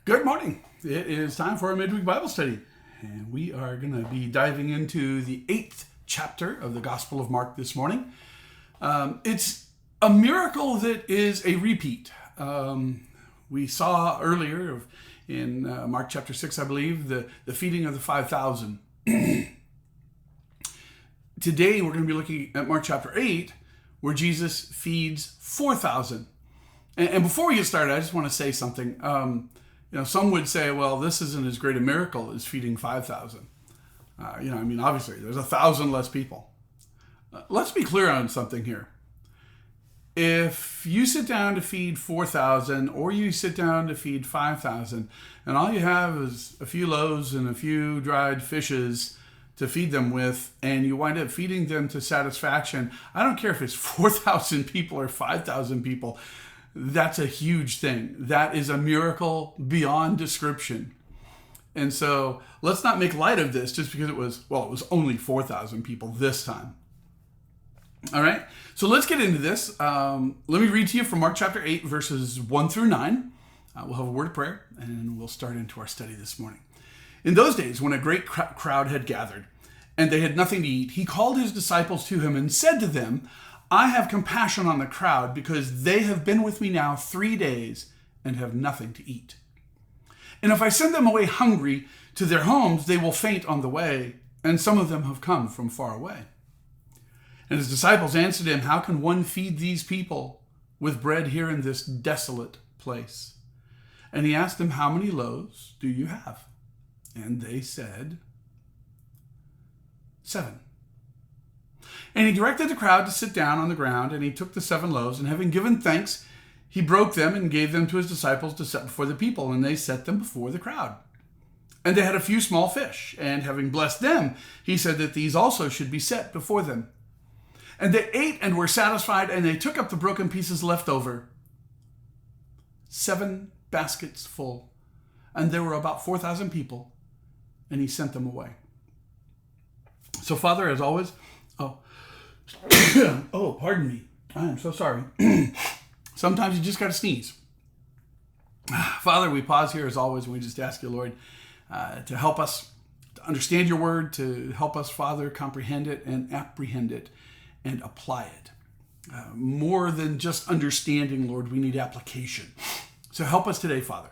Good morning. It is time for our midweek Bible study. And we are going to be diving into the 8th chapter of the Gospel of Mark this morning. It's a miracle that is a repeat. We saw earlier in Mark chapter 6, I believe, the feeding of the 5,000. Today we're going to be looking at Mark chapter 8, where Jesus feeds 4,000. And before we get started, I just want to say something. Some would say, well, this isn't as great a miracle as feeding 5,000. Obviously, there's 1,000 less people. Let's be clear on something here. If you sit down to feed 4,000 or you sit down to feed 5,000, and all you have is a few loaves and a few dried fishes to feed them with, and you wind up feeding them to satisfaction, I don't care if it's 4,000 people or 5,000 people, that's a huge thing. That is a miracle beyond description. And so let's not make light of this just because it was only 4,000 people this time. All right, so let's get into this. Let me read to you from Mark chapter 8, verses 1 through 9. We'll have a word of prayer, and we'll start into our study this morning. In those days, when a great crowd had gathered, and they had nothing to eat, he called his disciples to him and said to them, I have compassion on the crowd because they have been with me now 3 days and have nothing to eat. And if I send them away hungry to their homes, they will faint on the way, and some of them have come from far away. And his disciples answered him, how can one feed these people with bread here in this desolate place? And he asked them, how many loaves do you have? And they said, 7. And he directed the crowd to sit down on the ground, and he took the 7 loaves, and having given thanks, he broke them and gave them to his disciples to set before the people, and they set them before the crowd. And they had a few small fish, and having blessed them, he said that these also should be set before them. And they ate and were satisfied, and they took up the broken pieces left over, 7 baskets full. And there were about 4,000 people, and he sent them away. So, Father, as always, oh, pardon me. I am so sorry. Sometimes you just got to sneeze. Father, we pause here as always, and we just ask you, Lord, to help us to understand your word, to help us, Father, comprehend it and apprehend it and apply it. More than just understanding, Lord, we need application. So help us today, Father,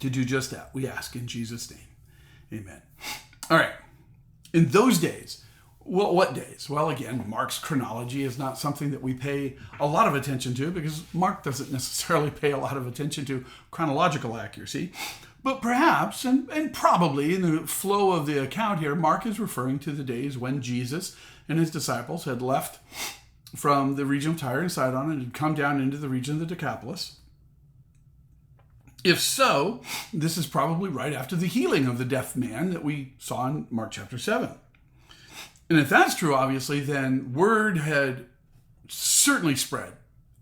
to do just that. We ask in Jesus' name. Amen. All right. In those days, well, what days? Well, again, Mark's chronology is not something that we pay a lot of attention to because Mark doesn't necessarily pay a lot of attention to chronological accuracy. But perhaps, and probably in the flow of the account here, Mark is referring to the days when Jesus and his disciples had left from the region of Tyre and Sidon and had come down into the region of the Decapolis. If so, this is probably right after the healing of the deaf man that we saw in Mark chapter 7. And if that's true, obviously, then word had certainly spread.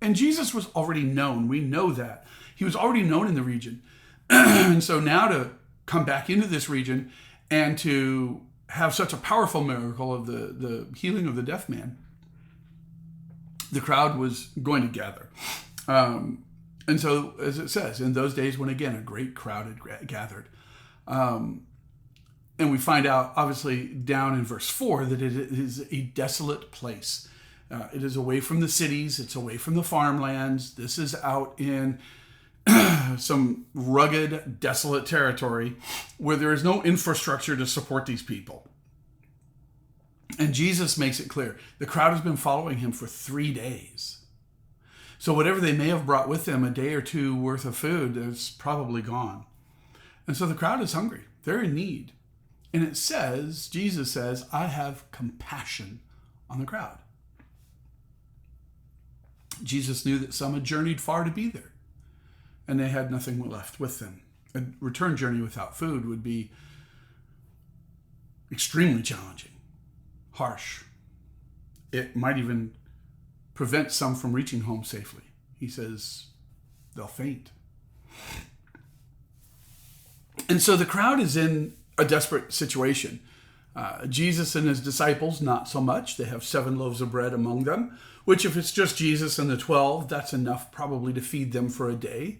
And Jesus was already known. We know that. He was already known in the region. And so now to come back into this region and to have such a powerful miracle of the healing of the deaf man, the crowd was going to gather. And so, as it says, in those days when, again, a great crowd had gathered. And we find out, obviously, down in verse 4, that it is a desolate place. It is away from the cities. It's away from the farmlands. This is out in some rugged, desolate territory where there is no infrastructure to support these people. And Jesus makes it clear. The crowd has been following him for 3 days. So whatever they may have brought with them, a day or two worth of food, is probably gone. And so the crowd is hungry. They're in need. And it says, Jesus says, I have compassion on the crowd. Jesus knew that some had journeyed far to be there, and they had nothing left with them. A return journey without food would be extremely challenging, harsh. It might even prevent some from reaching home safely. He says they'll faint. And so the crowd is in a desperate situation. Jesus and his disciples, not so much. They have 7 loaves of bread among them, which if it's just Jesus and the 12, that's enough probably to feed them for a day.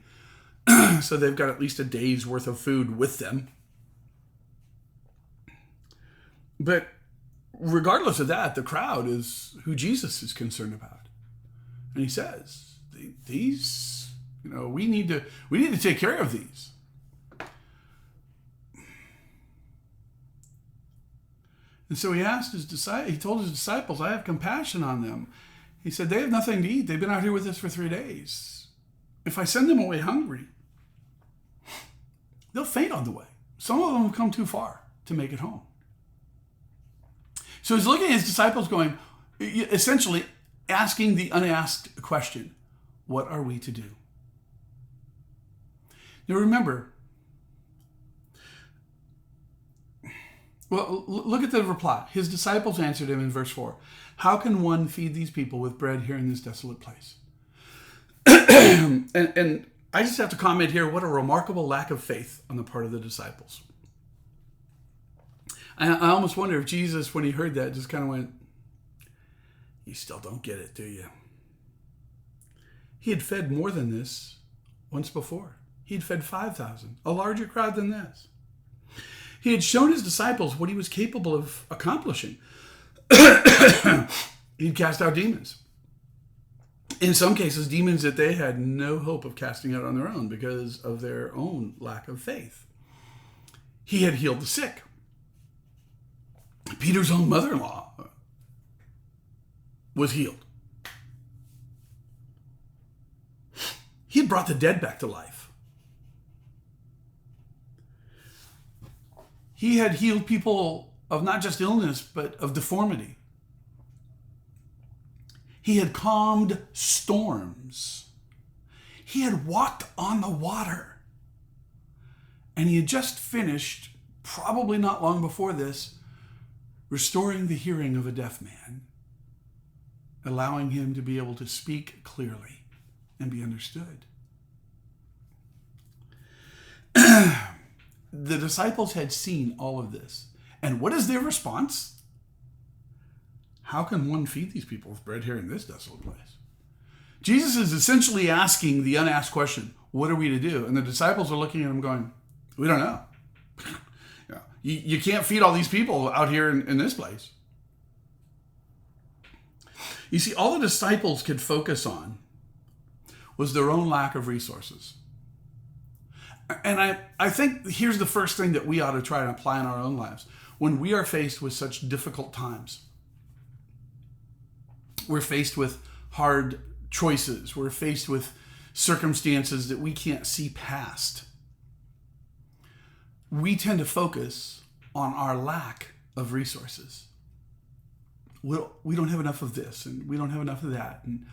So they've got at least a day's worth of food with them. But regardless of that, the crowd is who Jesus is concerned about. And he says, these, we need to take care of these. And so he told his disciples, I have compassion on them. He said, they have nothing to eat. They've been out here with us for 3 days. If I send them away hungry, they'll faint on the way. Some of them have come too far to make it home. So he's looking at his disciples going, essentially asking the unasked question, what are we to do? Now remember, well, look at the reply. His disciples answered him in verse 4. How can one feed these people with bread here in this desolate place? and I just have to comment here, what a remarkable lack of faith on the part of the disciples. I almost wonder if Jesus, when he heard that, just kind of went, you still don't get it, do you? He had fed more than this once before. He'd fed 5,000, a larger crowd than this. He had shown his disciples what he was capable of accomplishing. He'd cast out demons. In some cases, demons that they had no hope of casting out on their own because of their own lack of faith. He had healed the sick. Peter's own mother-in-law was healed. He had brought the dead back to life. He had healed people of not just illness, but of deformity. He had calmed storms. He had walked on the water. And he had just finished, probably not long before this, restoring the hearing of a deaf man, allowing him to be able to speak clearly and be understood. The disciples had seen all of this. And what is their response? How can one feed these people with bread here in this desolate place? Jesus is essentially asking the unasked question, what are we to do? And the disciples are looking at him going, we don't know. You can't feed all these people out here in this place. You see, all the disciples could focus on was their own lack of resources. And I think here's the first thing that we ought to try and apply in our own lives. When we are faced with such difficult times, we're faced with hard choices, we're faced with circumstances that we can't see past, we tend to focus on our lack of resources. We don't have enough of this, and we don't have enough of that, and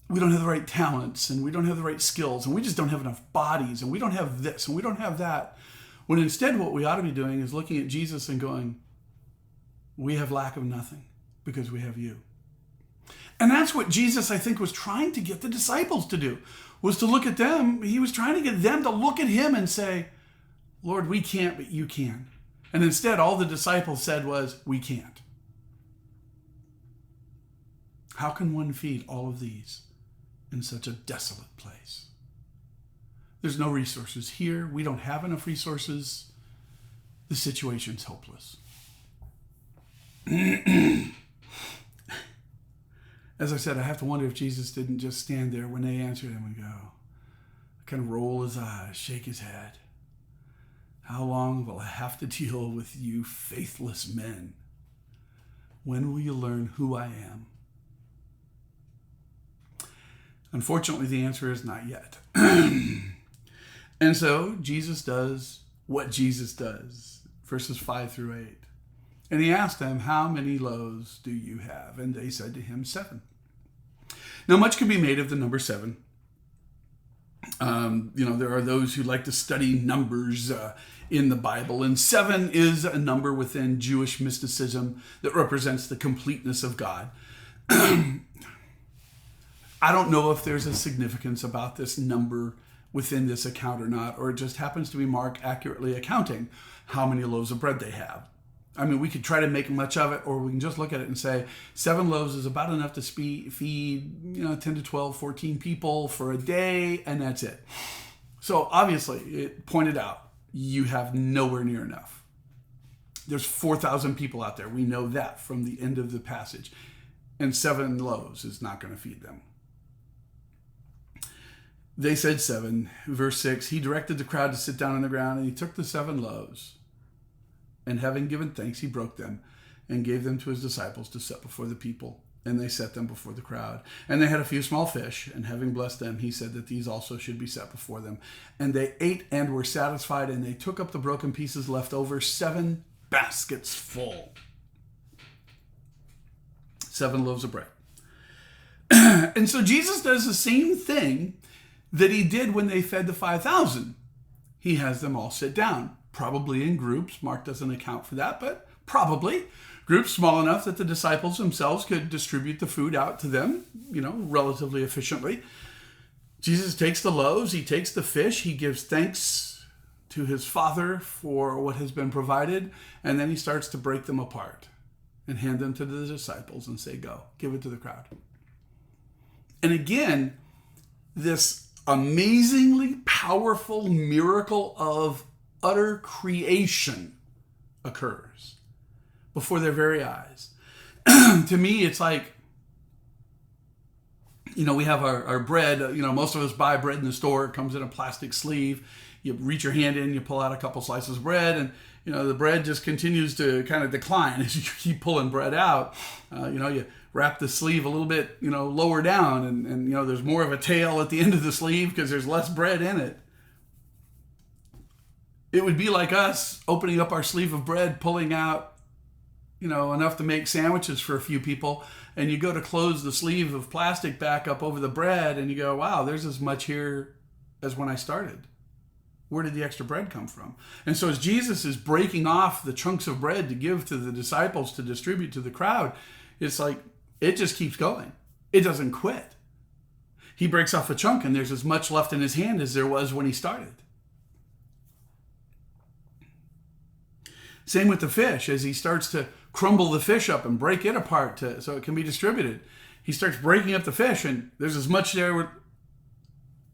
we don't have the right talents, and we don't have the right skills, and we just don't have enough bodies, and we don't have this, and we don't have that. When instead what we ought to be doing is looking at Jesus and going, we have lack of nothing because we have you. And that's what Jesus, I think, was trying to get the disciples to do, was to look at them. He was trying to get them to look at him and say, Lord, we can't, but you can. And instead, all the disciples said was, we can't. How can one feed all of these in such a desolate place? There's no resources here. We don't have enough resources. The situation's hopeless. As I said, I have to wonder if Jesus didn't just stand there when they answered him and go, kind of roll his eyes, shake his head. How long will I have to deal with you faithless men? When will you learn who I am? Unfortunately, the answer is not yet. And so Jesus does what Jesus does, verses 5 through 8. And he asked them, how many loaves do you have? And they said to him, 7. Now, much can be made of the number 7. There are those who like to study numbers in the Bible, and 7 is a number within Jewish mysticism that represents the completeness of God. I don't know if there's a significance about this number within this account or not, or it just happens to be Mark accurately accounting how many loaves of bread they have. I mean, we could try to make much of it, or we can just look at it and say 7 loaves is about enough to feed 10 to 12, 14 people for a day, and that's it. So obviously, it pointed out, you have nowhere near enough. There's 4,000 people out there. We know that from the end of the passage. And 7 loaves is not going to feed them. They said 7. Verse 6, he directed the crowd to sit down on the ground, and he took the 7 loaves. And having given thanks, he broke them and gave them to his disciples to set before the people. And they set them before the crowd. And they had a few small fish, and having blessed them, he said that these also should be set before them. And they ate and were satisfied, and they took up the broken pieces left over, 7 baskets full. 7 loaves of bread. And so Jesus does the same thing that he did when they fed the 5,000. He has them all sit down, probably in groups. Mark doesn't account for that, but probably. Groups small enough that the disciples themselves could distribute the food out to them, relatively efficiently. Jesus takes the loaves, he takes the fish, he gives thanks to his Father for what has been provided, and then he starts to break them apart and hand them to the disciples and say, go, give it to the crowd. And again, this amazingly powerful miracle of utter creation occurs before their very eyes. To me, it's like, we have our bread. Most of us buy bread in the store. It comes in a plastic sleeve. You reach your hand in, you pull out a couple slices of bread, and the bread just continues to kind of decline as you keep pulling bread out. You wrap the sleeve a little bit, lower down, and there's more of a tail at the end of the sleeve because there's less bread in it. It would be like us opening up our sleeve of bread, pulling out, enough to make sandwiches for a few people, and you go to close the sleeve of plastic back up over the bread, and you go, wow, there's as much here as when I started. Where did the extra bread come from? And so as Jesus is breaking off the chunks of bread to give to the disciples to distribute to the crowd, it's like it just keeps going. It doesn't quit. He breaks off a chunk, and there's as much left in his hand as there was when he started. Same with the fish. As he starts to crumble the fish up and break it apart so it can be distributed, he starts breaking up the fish, and there's as much there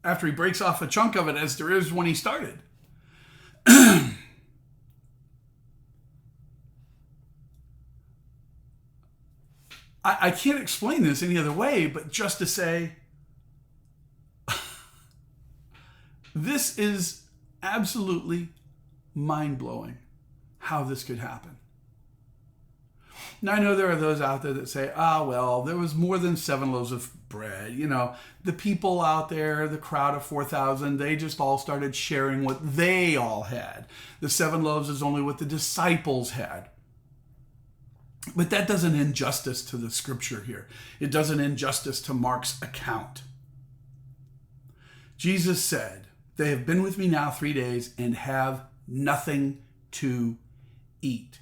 after he breaks off a chunk of it as there is when he started. I can't explain this any other way but just to say this is absolutely mind-blowing how this could happen. Now, I know there are those out there that say, well, there was more than 7 loaves of bread. The people out there, the crowd of 4,000, they just all started sharing what they all had. The 7 loaves is only what the disciples had. But that does an injustice to the scripture here. It does an injustice to Mark's account. Jesus said, they have been with me now 3 days and have nothing to eat.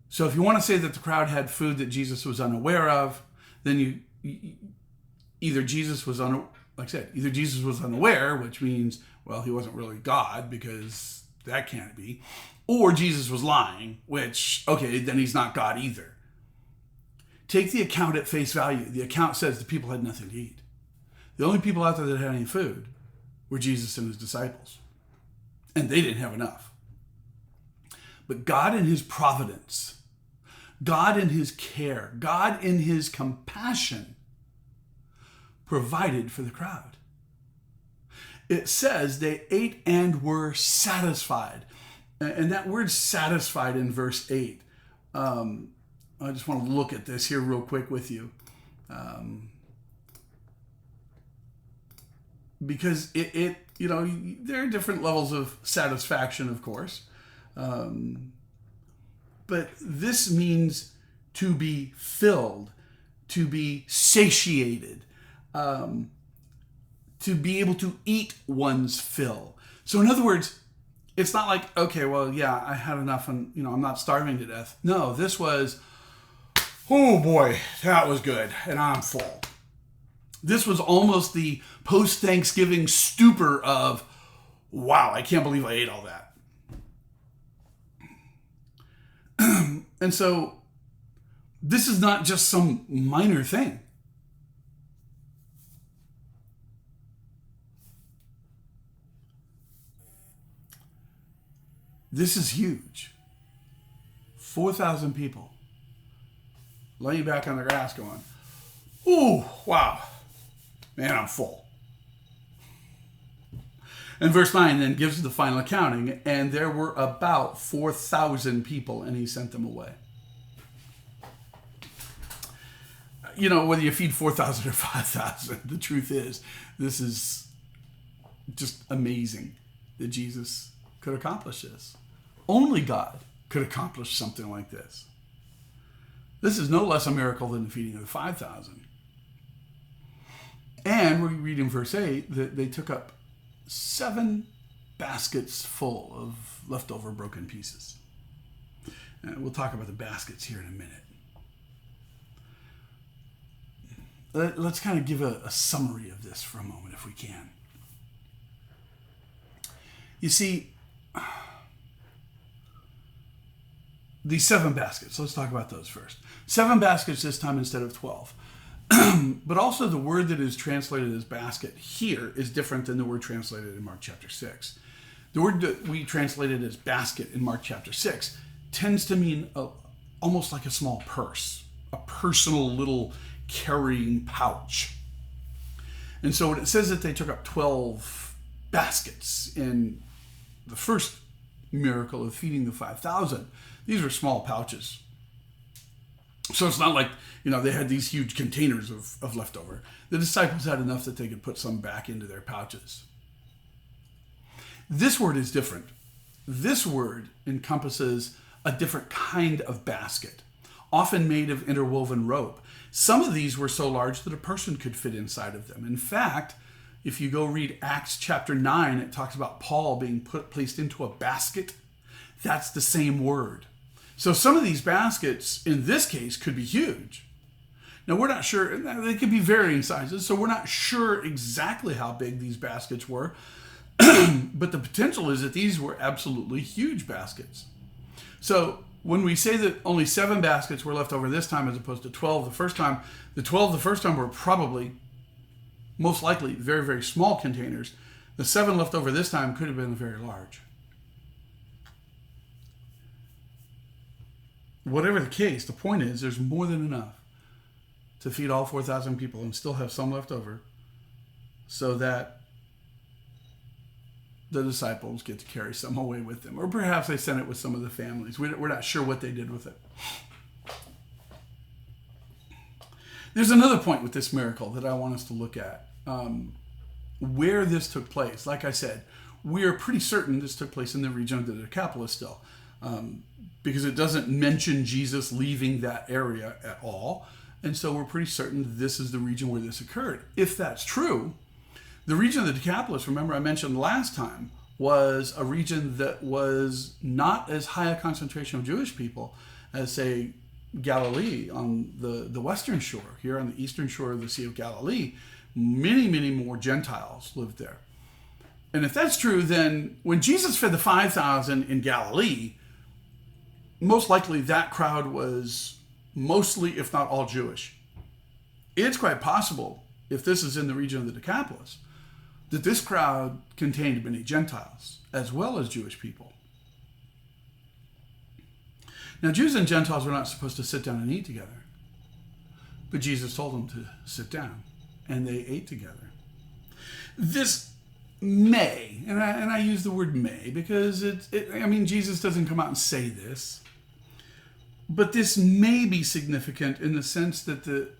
So if you want to say that the crowd had food that Jesus was unaware of, then either Jesus was unaware, which means, well, he wasn't really God, because that can't be, or Jesus was lying, which, okay, then he's not God either. Take the account at face value. The account says the people had nothing to eat. The only people out there that had any food were Jesus and his disciples, and they didn't have enough. But God in his providence, God in his care, God in his compassion provided for the crowd. It says they ate and were satisfied. And that word satisfied in verse 8, I just want to look at this here real quick with you. Because there are different levels of satisfaction, of course. But this means to be filled, to be satiated, to be able to eat one's fill. So in other words, it's not like, okay, well, yeah, I had enough and, I'm not starving to death. No, this was, oh boy, that was good, and I'm full. This was almost the post-Thanksgiving stupor of, wow, I can't believe I ate all that. And so this is not just some minor thing. This is huge. 4,000 people laying back on the grass going, ooh, wow, man, I'm full. And verse 9 then gives the final accounting, and there were about 4,000 people, and he sent them away. You know, whether you feed 4,000 or 5,000, the truth is, this is just amazing that Jesus could accomplish this. Only God could accomplish something like this. This is no less a miracle than the feeding of the 5,000. And we read in verse 8 that they took up 7 baskets full of leftover broken pieces. And we'll talk about the baskets here in a minute. Let's kind of give a summary of this for a moment, if we can. You see, these 7 baskets, let's talk about those first. 7 baskets this time instead of 12. But also the word that is translated as basket here is different than the word translated in Mark chapter 6. The word that we translated as basket in Mark chapter 6 tends to mean almost like a small purse, a personal little carrying pouch. And so when it says that they took up 12 baskets in the first miracle of feeding the 5,000, these were small pouches. So it's not like, they had these huge containers of leftover. The disciples had enough that they could put some back into their pouches. This word is different. This word encompasses a different kind of basket, often made of interwoven rope. Some of these were so large that a person could fit inside of them. In fact, if you go read Acts chapter 9, it talks about Paul being placed into a basket. That's the same word. So some of these baskets, in this case, could be huge. Now, we're not sure. They could be varying sizes, so we're not sure exactly how big these baskets were. But the potential is that these were absolutely huge baskets. So when we say that only 7 baskets were left over this time as opposed to 12 the first time, the 12 the first time were probably, most likely, very, very small containers. The 7 left over this time could have been very large. Whatever the case, the point is there's more than enough to feed all 4,000 people and still have some left over so that the disciples get to carry some away with them. Or perhaps they sent it with some of the families. We're not sure what they did with it. There's another point with this miracle that I want us to look at. Where this took place. Like I said, we are pretty certain this took place in the region of the Decapolis still. Because it doesn't mention Jesus leaving that area at all. And so we're pretty certain this is the region where this occurred. If that's true, the region of the Decapolis, remember I mentioned last time, was a region that was not as high a concentration of Jewish people as, say, Galilee on the western shore. Here on the eastern shore of the Sea of Galilee, many, many more Gentiles lived there. And if that's true, then when Jesus fed the 5,000 in Galilee, most likely that crowd was mostly, if not all, Jewish. It's quite possible, if this is in the region of the Decapolis, that this crowd contained many Gentiles as well as Jewish people. Now, Jews and Gentiles were not supposed to sit down and eat together, but Jesus told them to sit down, and they ate together. This may, and I use the word may because Jesus doesn't come out and say this, but this may be significant in the sense that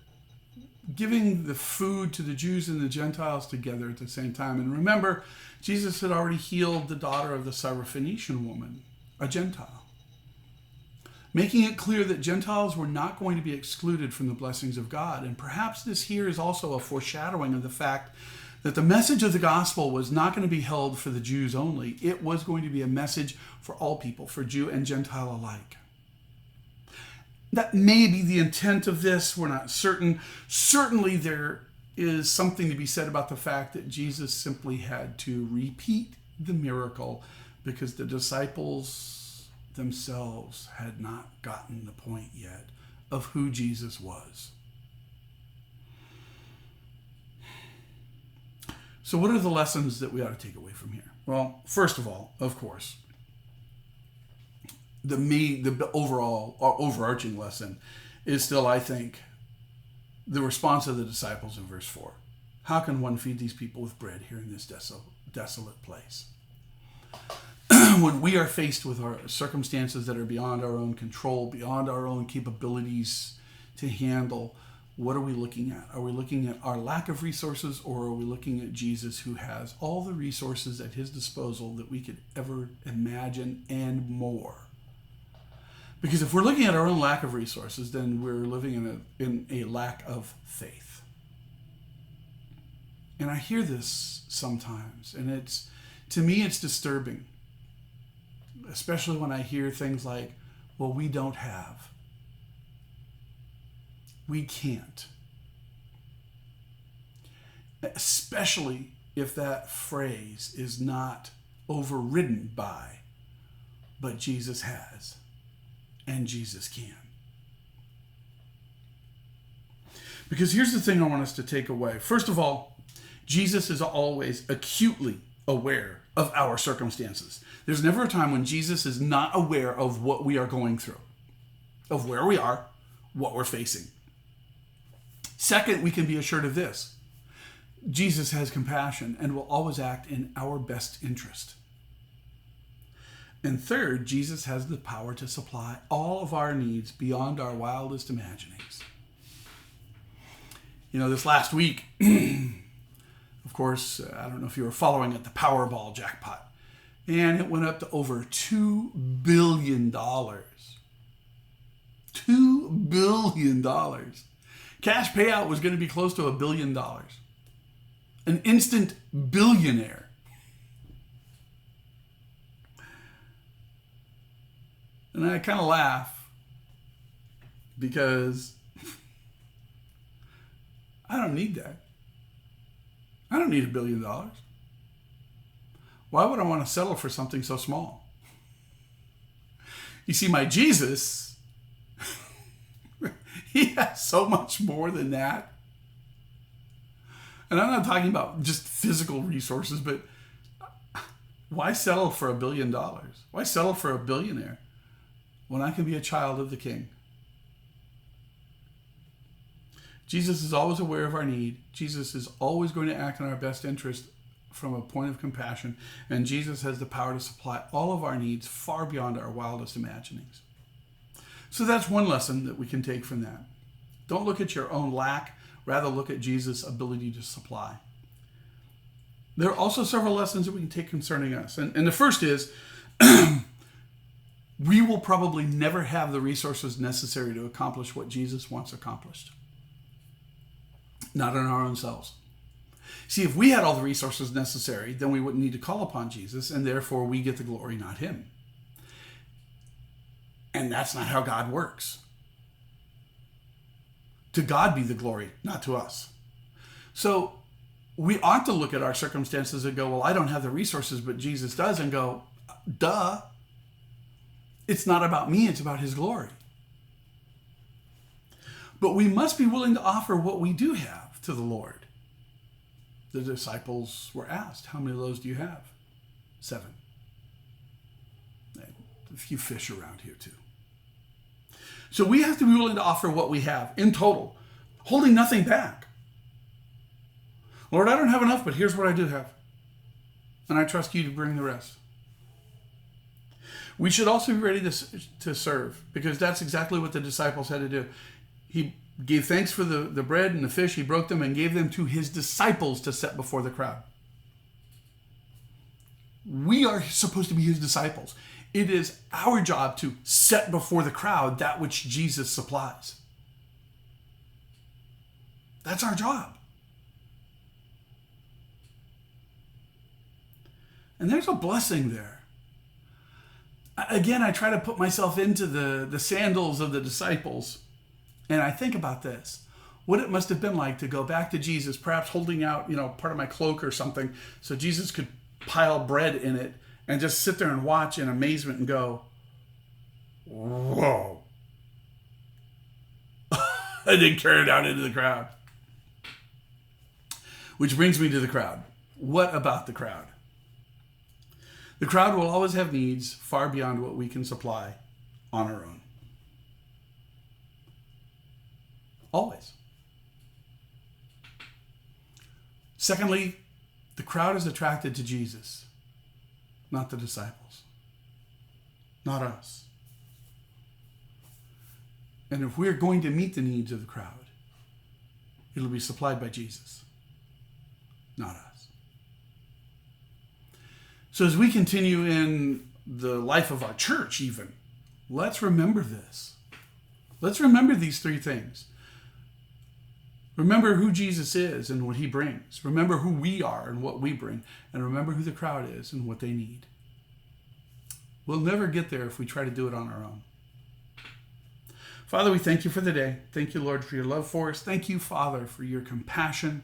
giving the food to the Jews and the Gentiles together at the same time. And remember, Jesus had already healed the daughter of the Syrophoenician woman, a Gentile, making it clear that Gentiles were not going to be excluded from the blessings of God. And perhaps this here is also a foreshadowing of the fact that the message of the gospel was not going to be held for the Jews only. It was going to be a message for all people, for Jew and Gentile alike. That may be the intent of this. We're not certain. Certainly there is something to be said about the fact that Jesus simply had to repeat the miracle because the disciples themselves had not gotten the point yet of who Jesus was. So what are the lessons that we ought to take away from here? Well, first of all, of course, the overall or overarching lesson is still, I think, the response of the disciples in verse 4. How can one feed these people with bread here in this desolate place? When we are faced with our circumstances that are beyond our own control, beyond our own capabilities to handle, what are we looking at? Are we looking at our lack of resources, or are we looking at Jesus, who has all the resources at his disposal that we could ever imagine and more? Because if we're looking at our own lack of resources, then we're living in a lack of faith. And I hear this sometimes, and to me it's disturbing, especially when I hear things like, well, we don't have. We can't. Especially if that phrase is not overridden by, but Jesus has, and Jesus can. Because here's the thing I want us to take away. First of all, Jesus is always acutely aware of our circumstances. There's never a time when Jesus is not aware of what we are going through, of where we are, what we're facing. Second, we can be assured of this. Jesus has compassion and will always act in our best interest. And third, Jesus has the power to supply all of our needs beyond our wildest imaginings. You know, this last week, of course, I don't know if you were following it, the Powerball jackpot. And it went up to over $2 billion. $2 billion. Cash payout was going to be close to $1 billion. An instant billionaire. And I kind of laugh because I don't need that. I don't need $1 billion. Why would I want to settle for something so small? You see, my Jesus, he has so much more than that. And I'm not talking about just physical resources, but why settle for $1 billion? Why settle for a billionaire when I can be a child of the King? Jesus is always aware of our need. Jesus is always going to act in our best interest from a point of compassion. And Jesus has the power to supply all of our needs far beyond our wildest imaginings. So that's one lesson that we can take from that. Don't look at your own lack. Rather, look at Jesus' ability to supply. There are also several lessons that we can take concerning us. And the first is, we will probably never have the resources necessary to accomplish what Jesus wants accomplished. Not in our own selves. See, if we had all the resources necessary, then we wouldn't need to call upon Jesus, and therefore we get the glory, not him. And that's not how God works. To God be the glory, not to us. So we ought to look at our circumstances and go, well, I don't have the resources, but Jesus does, and go, duh. It's not about me, it's about his glory. But we must be willing to offer what we do have to the Lord. The disciples were asked, how many loaves do you have? 7. A few fish around here too. So we have to be willing to offer what we have in total, holding nothing back. Lord, I don't have enough, but here's what I do have. And I trust you to bring the rest. We should also be ready to serve, because that's exactly what the disciples had to do. He gave thanks for the bread and the fish. He broke them and gave them to his disciples to set before the crowd. We are supposed to be his disciples. It is our job to set before the crowd that which Jesus supplies. That's our job. And there's a blessing there. Again, I try to put myself into the sandals of the disciples. And I think about this, what it must have been like to go back to Jesus, perhaps holding out, part of my cloak or something, so Jesus could pile bread in it and just sit there and watch in amazement and go, whoa. And then carry it out into the crowd. Which brings me to the crowd. What about the crowd? The crowd will always have needs far beyond what we can supply on our own. Always. Secondly, the crowd is attracted to Jesus, not the disciples, not us. And if we're going to meet the needs of the crowd, it'll be supplied by Jesus, not us. So as we continue in the life of our church even, let's remember this. Let's remember these three things. Remember who Jesus is and what he brings. Remember who we are and what we bring. And remember who the crowd is and what they need. We'll never get there if we try to do it on our own. Father, we thank you for the day. Thank you, Lord, for your love for us. Thank you, Father, for your compassion.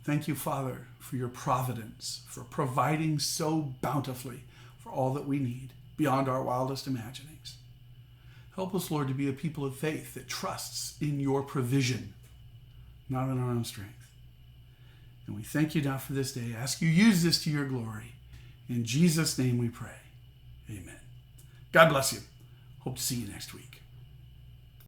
Thank you, Father, for your providence, for providing so bountifully for all that we need beyond our wildest imaginings. Help us, Lord, to be a people of faith that trusts in your provision, not in our own strength. And we thank you now for this day. Ask you use this to your glory. In Jesus' name we pray. Amen. God bless you. Hope to see you next week.